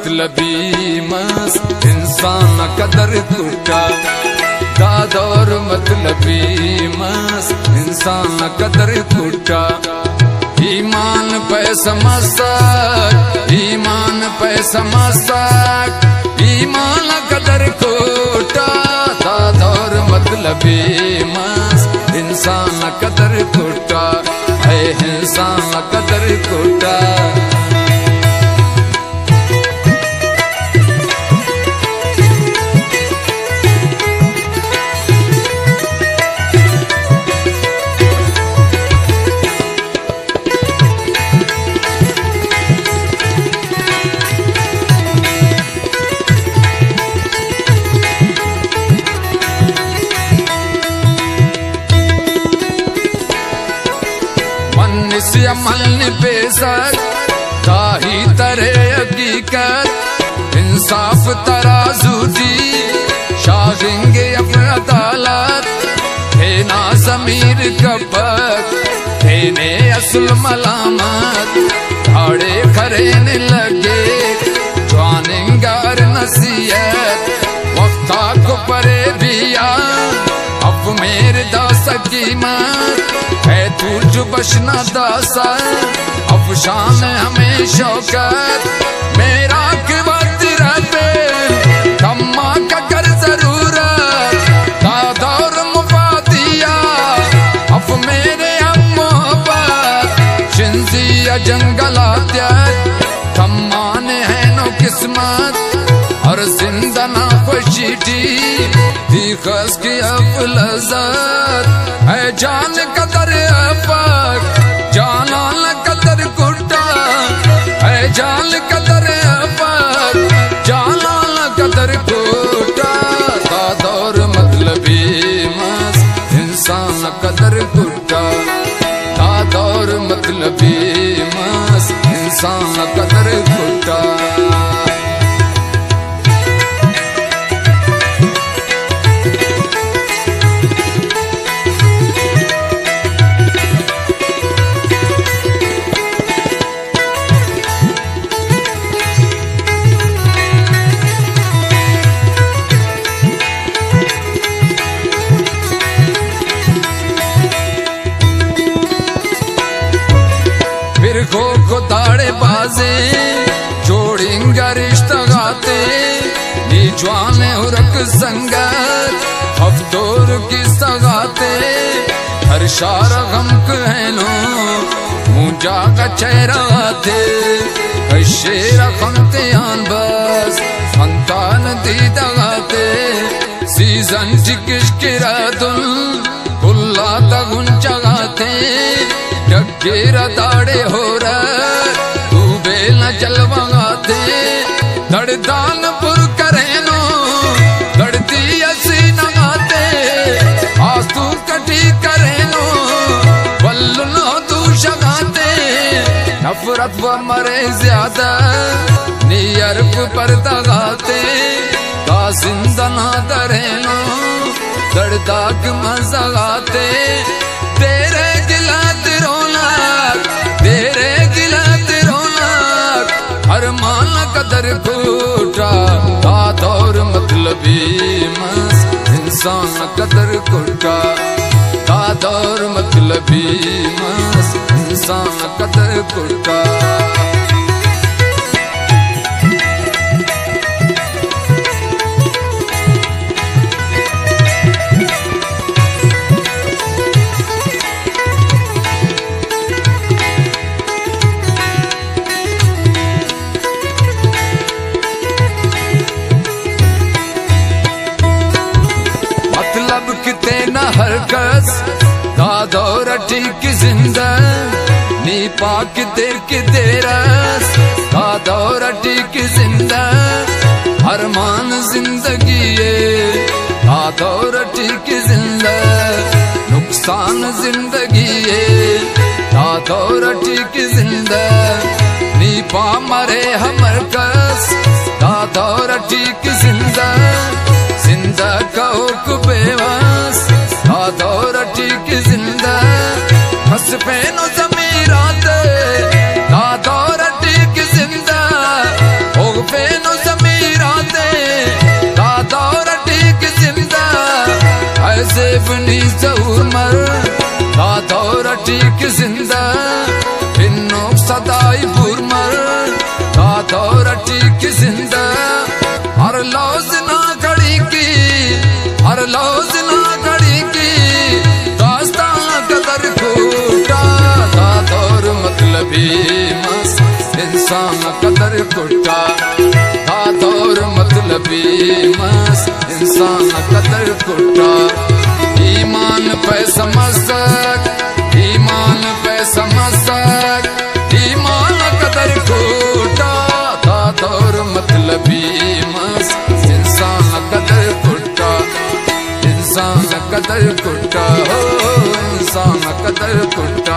मतलबी मस्त इंसान कदर कुटा। दादौर मतलबी मस्त इंसान कदर कुटा। ईमान पे समसक, ईमान पे समसक, ईमान कदर कुटा। दादौर मतलबी मस्त इंसान कदर कुटा। है इंसान कदर कुटा। अमल पेशक ताही तरे हकीकत इंसाफ तराजू दी शागिंगे अपनी अदालत थे ना समीर कपक थे ने असल मलामत धाड़े खरेने लगे जवानिंगार नसीहत वक्ता को परे बिया अब मेरे दास कीमत है तू जो बशना दासा अफशान हमें शौकत मेरा के वक्त रहते कम्मा का कर जरूरत दादौर मुफादिया अब मेरे हम मोहब्बत शिंजिया जंगलात्या कम्मा ने है नो किस्मत और जिंदा ना खुशीटी दिखस की अफलजत है जान कदर अफक जाना न कदर कुटा। है जान कदर अफक जाना न कदर कुटा। दादौर मतलबी मस्त इंसान कदर कुटा। दादौर मतलबी मस्त इंसान कदर कुटा। को ताड़े बाजे जोड़ेंगे रिश्ता गाते नी जवाने उरक संगत हफ्तोर की सगाते हर शारा गम कहनो मुझा का चेहरा थे शेरा खमते आन बस संतान दी दगाते सीजन चिकिश्किरा दुल कुल्ला तगुन जगाते डगेरा दाड़े हो तू बेल न जलवाते दड़दानपुर करेनो दड़दी असी नगाते आज तू कटी करेनो बल्लु नो तू शगाते नफरत व मरे ज्यादा नियर्फ पर दगाते का जिंदा ना दरेनो दड़दाक मजागाते तेरे गिला तेरे गिलत रौनक हर मान कदर कुटा। दादौर मतलबी मस्त इंसान कदर कुटा। दादौर मतलबी मस्त इंसान कदर कुटा। हर कस दादौर ठीक जिंदा नी पाक देर की देरस दादौर ठीक जिंदा हर मान जिंदगी है दादौर ठीक जिंदा नुकसान जिंदगी है दादौर ठीक जिंदा नी पा मरे हमर कस दादौर ठीक जिंदा जिंदा कहो कुबेवास दादौर ठीक जिंदा हस पेनो जमीराते दादौर ठीक जिंदा हो पेन सेबनी जहूर मर दादौर ठीक जिंदा इन्नो सदाई बुर मर दादौर ठीक जिंदा हर लौज ना खड़ी की हर लौज ना खड़ी की दास्ता कदर खोटा दादौर मतलबी मस इंसान कदर खोटा दादौर मतलबी मस इंसान कदर खोटा ईमान पे समझक ईमान पे समझक ईमान कदर खोटा दादौर मतलबी मस इंसान कदर खोटा इंसान कदर खोटा हो इंसान कदर खोटा।